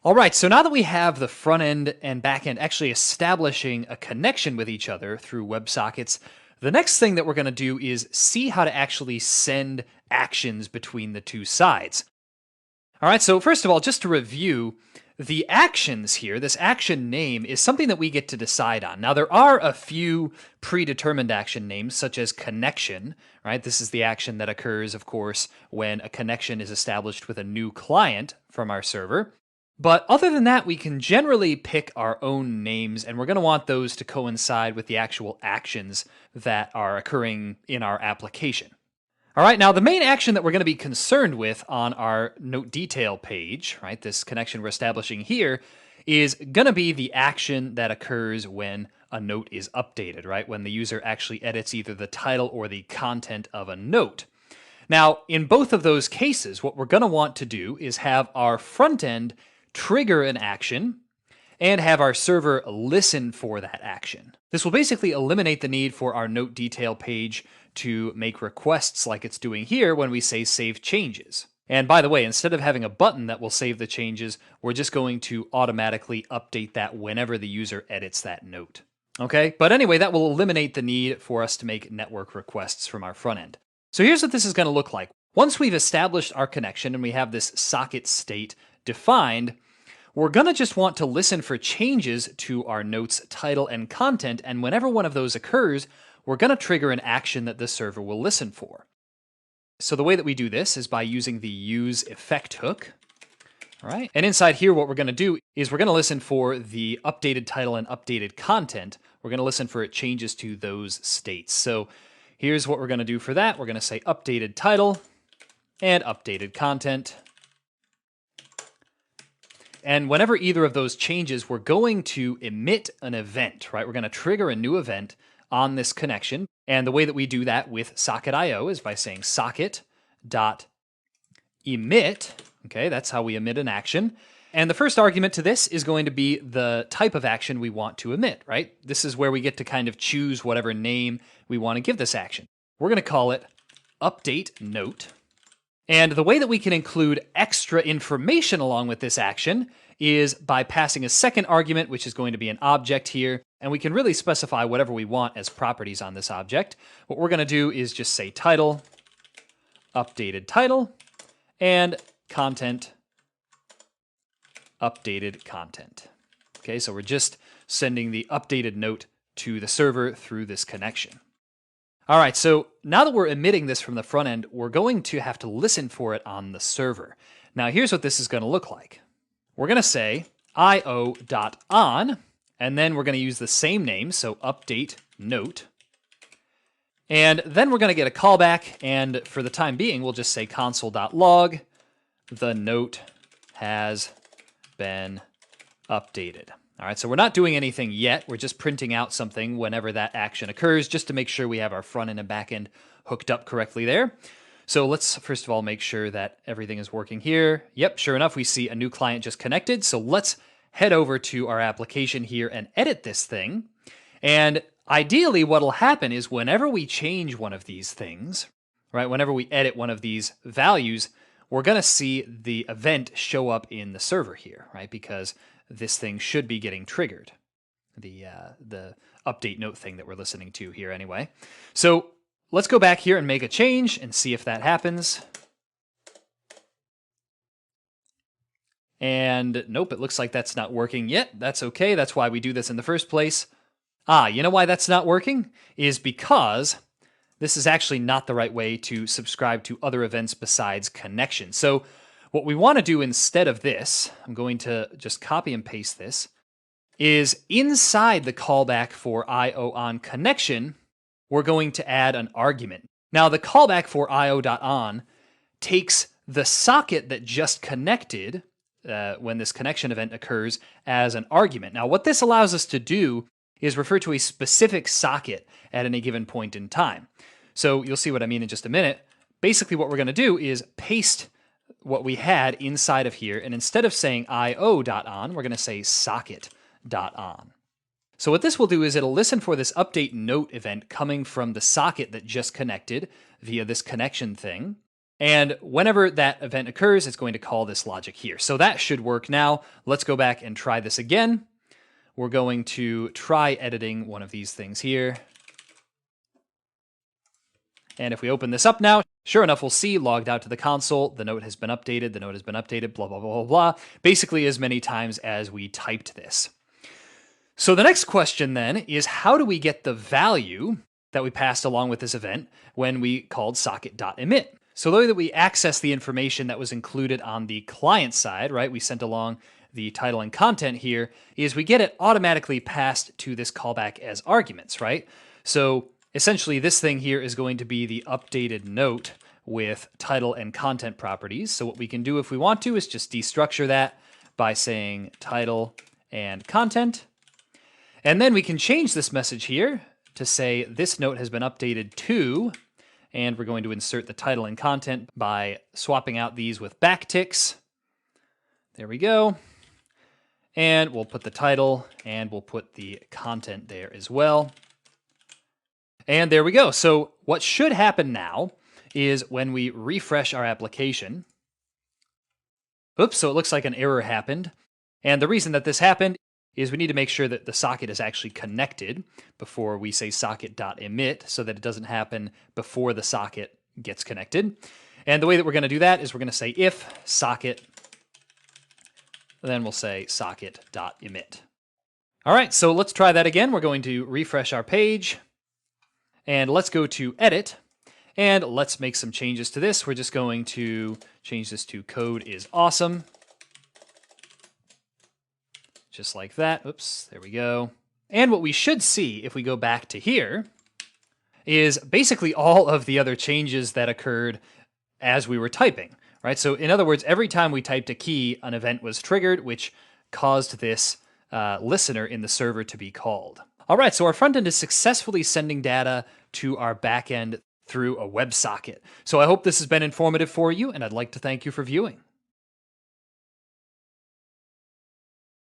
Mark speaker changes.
Speaker 1: All right, so now that we have the front end and back end actually establishing a connection with each other through WebSockets, the next thing that we're going to do is see how to actually send actions between the two sides. All right, so first of all, just to review, the actions here, this action name is something that we get to decide on. Now, there are a few predetermined action names, such as connection, right? This is the action that occurs, of course, when a connection is established with a new client from our server. But other than that, we can generally pick our own names, and we're going to want those to coincide with the actual actions that are occurring in our application. All right, now the main action that we're going to be concerned with on our note detail page, right, this connection we're establishing here, is going to be the action that occurs when a note is updated, right, when the user actually edits either the title or the content of a note. Now, in both of those cases, what we're going to want to do is have our front end trigger an action and have our server listen for that action. This will basically eliminate the need for our note detail page to make requests like it's doing here when we say save changes. And by the way, instead of having a button that will save the changes, we're just going to automatically update that whenever the user edits that note. Okay, but anyway, that will eliminate the need for us to make network requests from our front end. So here's what this is going to look like. Once we've established our connection and we have this socket state defined, we're going to just want to listen for changes to our note's title and content, and whenever one of those occurs, we're going to trigger an action that the server will listen for. So the way that we do this is by using the use effect hook. All right. And inside here, what we're going to do is we're going to listen for the updated title and updated content. We're going to listen for it changes to those states. So here's what we're going to do for that. We're going to say updated title and updated content. And whenever either of those changes, we're going to emit an event, right? We're going to trigger a new event on this connection. And the way that we do that with socket.io is by saying socket.emit. Okay, that's how we emit an action. And the first argument to this is going to be the type of action we want to emit, right? This is where we get to kind of choose whatever name we want to give this action. We're going to call it update note. And the way that we can include extra information along with this action is by passing a second argument, which is going to be an object here. And we can really specify whatever we want as properties on this object. What we're going to do is just say title, updated title, and content, updated content. Okay, so we're just sending the updated note to the server through this connection. All right, so now that we're emitting this from the front end, we're going to have to listen for it on the server. Now, here's what this is going to look like. We're going to say io.on, and then we're going to use the same name, so update note. And then we're going to get a callback, and for the time being, we'll just say console.log, the note has been updated. All right, so we're not doing anything yet. We're just printing out something whenever that action occurs, just to make sure we have our front end and back end hooked up correctly there. So let's first of all make sure that everything is working here. Yep, sure enough, we see a new client just connected. So let's head over to our application here and edit this thing. And ideally, what'll happen is whenever we change one of these things, right, whenever we edit one of these values, we're going to see the event show up in the server here, right? Because this thing should be getting triggered, the update note thing that we're listening to here anyway. So let's go back here and make a change and see if that happens. And nope, it looks like that's not working yet. That's okay. That's why we do this in the first place. You know why that's not working? Is because this is actually not the right way to subscribe to other events besides connection. So what we want to do instead of this, I'm going to just copy and paste this, is inside the callback for IO on connection, we're going to add an argument. Now, the callback for io.on takes the socket that just connected when this connection event occurs as an argument. Now, what this allows us to do is refer to a specific socket at any given point in time. So you'll see what I mean in just a minute. Basically, what we're going to do is paste what we had inside of here, and instead of saying io.on, we're going to say socket.on. So what this will do is it'll listen for this update note event coming from the socket that just connected via this connection thing. And whenever that event occurs, it's going to call this logic here. So that should work now. Let's go back and try this again. We're going to try editing one of these things here. And if we open this up now, sure enough, we'll see logged out to the console. The note has been updated. The note has been updated, blah, blah, blah, blah, blah. Basically as many times as we typed this. So the next question then is, how do we get the value that we passed along with this event when we called socket.emit? So the way that we access the information that was included on the client side, right, we sent along the title and content here, is we get it automatically passed to this callback as arguments, right? So essentially this thing here is going to be the updated note with title and content properties. So what we can do if we want to is just destructure that by saying title and content. And then we can change this message here to say this note has been updated to, and we're going to insert the title and content by swapping out these with backticks. There we go. And we'll put the title and we'll put the content there as well. And there we go. So what should happen now is when we refresh our application, oops, so it looks like an error happened. And the reason that this happened is we need to make sure that the socket is actually connected before we say socket.emit so that it doesn't happen before the socket gets connected. And the way that we're going to do that is we're going to say if socket, then we'll say socket.emit. All right, so let's try that again. We're going to refresh our page and let's go to edit and let's make some changes to this. We're just going to change this to code is awesome. Just like that. Oops, there we go. And what we should see if we go back to here is basically all of the other changes that occurred as we were typing, right? So in other words, every time we typed a key, an event was triggered, which caused this listener in the server to be called. All right, so our front end is successfully sending data to our back end through a WebSocket. So I hope this has been informative for you, and I'd like to thank you for viewing.